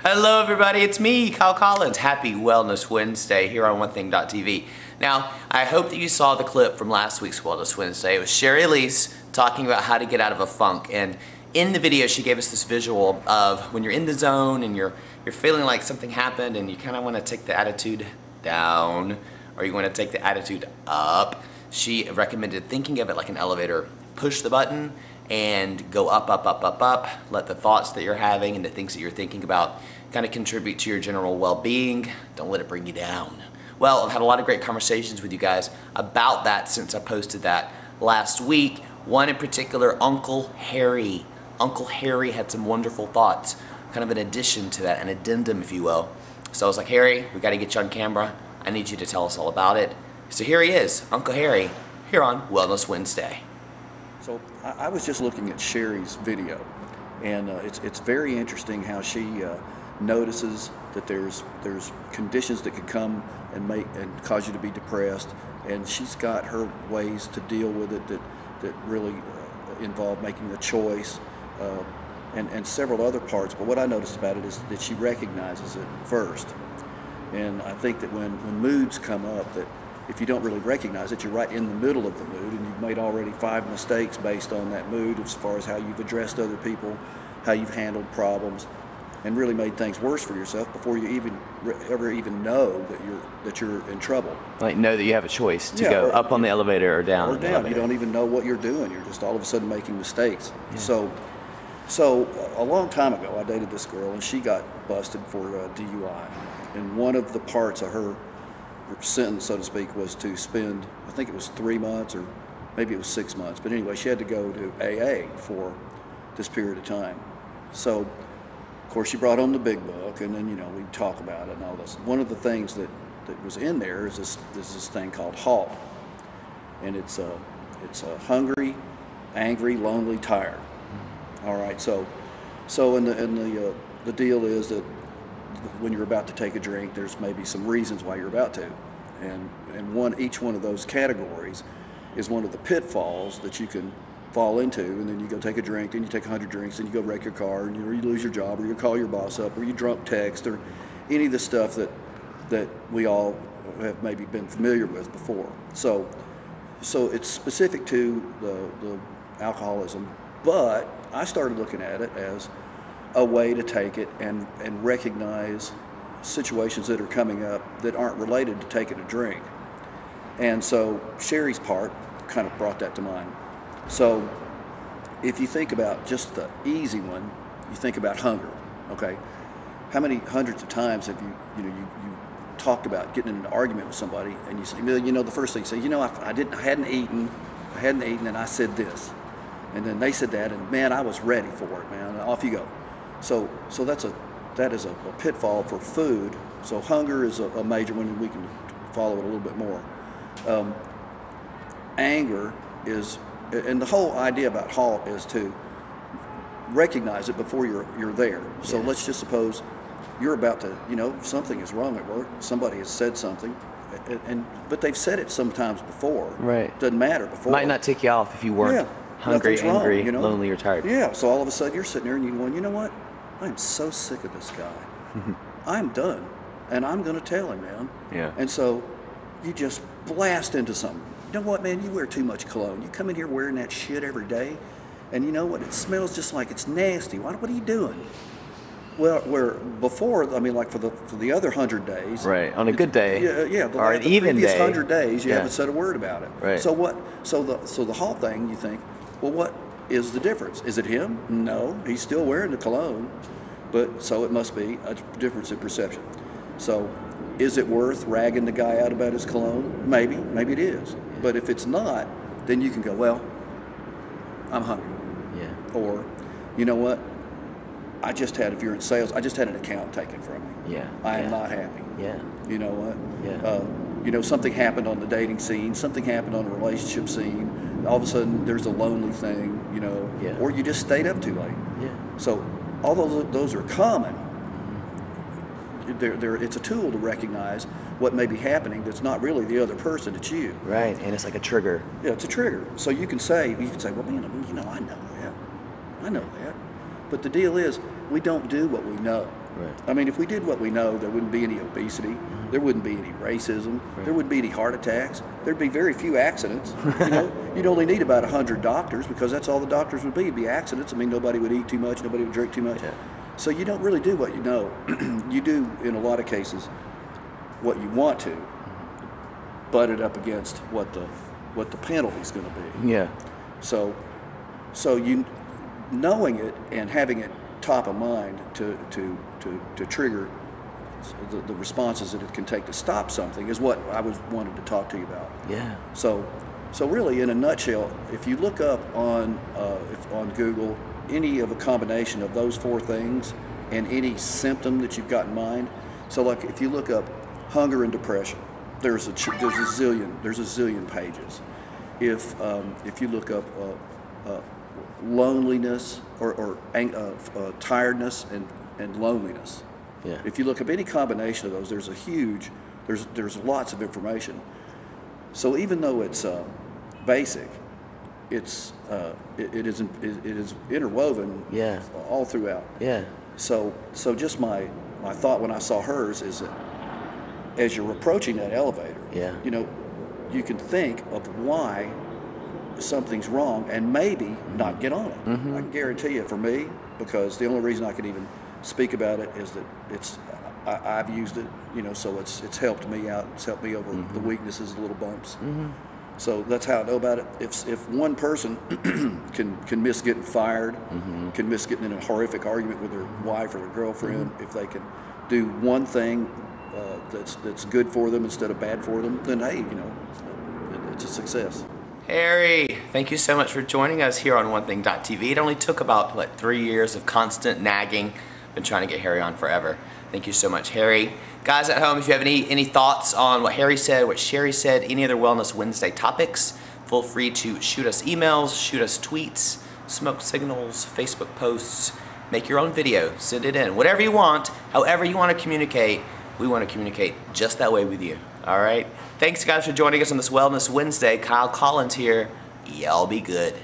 Hello everybody, it's me, Kyle Collins. Happy Wellness Wednesday here on OneThing.tv. Now, I hope that you saw the clip from last week's Wellness Wednesday. It was Sherry Elise talking about how to get out of a funk. And in the video, she gave us this visual of when you're in the zone and you're feeling like something happened and you kind of want to take the attitude down or you want to take the attitude up. She recommended thinking of it like an elevator. Push the button and go up, up, up, up, up. Let the thoughts that you're having and the things that you're thinking about kind of contribute to your general well-being. Don't let it bring you down. Well, I've had a lot of great conversations with you guys about that since I posted that last week. One in particular, Uncle Harry. Uncle Harry had some wonderful thoughts, kind of an addition to that, an addendum, if you will. So I was like, Harry, we got to get you on camera. I need you to tell us all about it. So here he is, Uncle Harry, here on Wellness Wednesday. So I was just looking at Sherry's video, and it's very interesting how she notices that there's conditions that could come and cause you to be depressed, and she's got her ways to deal with it that really involve making a choice and several other parts. But what I noticed about it is that she recognizes it first, and I think that when moods come up, that if you don't really recognize it, you're right in the middle of the mood, and you've made already 5 mistakes based on that mood as far as how you've addressed other people, how you've handled problems, and really made things worse for yourself before you ever even know that you're in trouble. Like know that you have a choice to go up on the elevator or down. Or down. You don't even know what you're doing. You're just all of a sudden making mistakes. Yeah. So a long time ago, I dated this girl, and she got busted for DUI. And one of the parts of her sentence, so to speak, was to spend, I think it was 3 months or maybe it was 6 months, but anyway, she had to go to AA for this period of time. So, of course, she brought home the big book, and then, we talk about it and all this. One of the things that was in there is this thing called H.A.L.T, and it's hungry, angry, lonely, tired. All right, so the deal is that when you're about to take a drink, there's maybe some reasons why you're about to, and each one of those categories is one of the pitfalls that you can fall into, and then you go take a drink, then you take 100 drinks, then you go wreck your car, and you lose your job, or you call your boss up, or you drunk text, or any of the stuff that we all have maybe been familiar with before. So it's specific to the alcoholism, but I started looking at it as a way to take it and recognize situations that are coming up that aren't related to taking a drink. And so Sherry's part kind of brought that to mind. So if you think about just the easy one, you think about hunger, okay? How many hundreds of times have you talked about getting in an argument with somebody and you say, the first thing you say, I hadn't eaten and I said this. And then they said that, and man, I was ready for it, man, and off you go. So that is a pitfall for food. So hunger is a major one, and we can follow it a little bit more. Anger is, and the whole idea about halt is to recognize it before you're there. So let's just suppose you're about to, something is wrong at work. Somebody has said something, but they've said it sometimes before. Right. Doesn't matter before. Might not tick you off if you weren't hungry, angry, lonely, or tired. Yeah. So all of a sudden you're sitting there and you're going, you know what? I'm so sick of this guy. I'm done, and I'm going to tell him, man. Yeah. And so you just blast into something. You know what, man? You wear too much cologne. You come in here wearing that shit every day, and you know what? It smells just like it's nasty. What are you doing? Well, where before, like for the other 100 days, right? On a good day, or an even day, 100 days, you haven't said a word about it. Right. So what? So the whole thing, you think, well, what is the difference? Is it him? No, he's still wearing the cologne, but so it must be a difference in perception. So, is it worth ragging the guy out about his cologne? Maybe it is. But if it's not, then you can go, well, I'm hungry. Yeah. Or, you know what? if you're in sales, I just had an account taken from me. Yeah. I am not happy. Yeah. You know what? Yeah. Something happened on the dating scene, something happened on the relationship scene. All of a sudden, there's a lonely thing, or you just stayed up too late. Yeah. So, although those are common, it's a tool to recognize what may be happening that's not really the other person, it's you. Right, and it's like a trigger. Yeah, it's a trigger. So you can say, well, man, I know that. But the deal is, we don't do what we know. Right. I mean, if we did what we know, there wouldn't be any obesity, there wouldn't be any racism, there wouldn't be any heart attacks, there'd be very few accidents. You know, you'd only need about 100 doctors because that's all the doctors would be. It'd be accidents. I mean, nobody would eat too much, nobody would drink too much. Yeah. So you don't really do what you know. You do, in a lot of cases, what you want to, butt it up against what the penalty's going to be. Yeah. So you knowing it and having it top of mind to trigger the responses that it can take to stop something is what I wanted to talk to you about. Yeah. So really, in a nutshell, if you look up on Google any of a combination of those four things and any symptom that you've got in mind, so like if you look up hunger and depression, there's a zillion pages. If you look up loneliness or tiredness and loneliness. Yeah. If you look up any combination of those, there's lots of information. So even though it's basic, it is interwoven. Yeah. All throughout. Yeah. So just my thought when I saw hers is that as you're approaching that elevator, yeah, you know, you can think of why something's wrong and maybe not get on it. Mm-hmm. I can guarantee you, for me, because the only reason I can even speak about it is that I've used it, you know, so it's helped me out. It's helped me over the weaknesses, the little bumps. Mm-hmm. So that's how I know about it. If one person can miss getting fired, can miss getting in a horrific argument with their wife or their girlfriend, if they can do one thing that's good for them instead of bad for them, then hey, you know, it's a success. Harry, thank you so much for joining us here on OneThing.tv. It only took about 3 years of constant nagging. Been trying to get Harry on forever. Thank you so much, Harry. Guys at home, if you have any thoughts on what Harry said, what Sherry said, any other Wellness Wednesday topics, feel free to shoot us emails, shoot us tweets, smoke signals, Facebook posts, make your own video, send it in. Whatever you want, however you want to communicate, we want to communicate just that way with you. All right? Thanks, guys, for joining us on this Wellness Wednesday. Kyle Collins here. Y'all be good.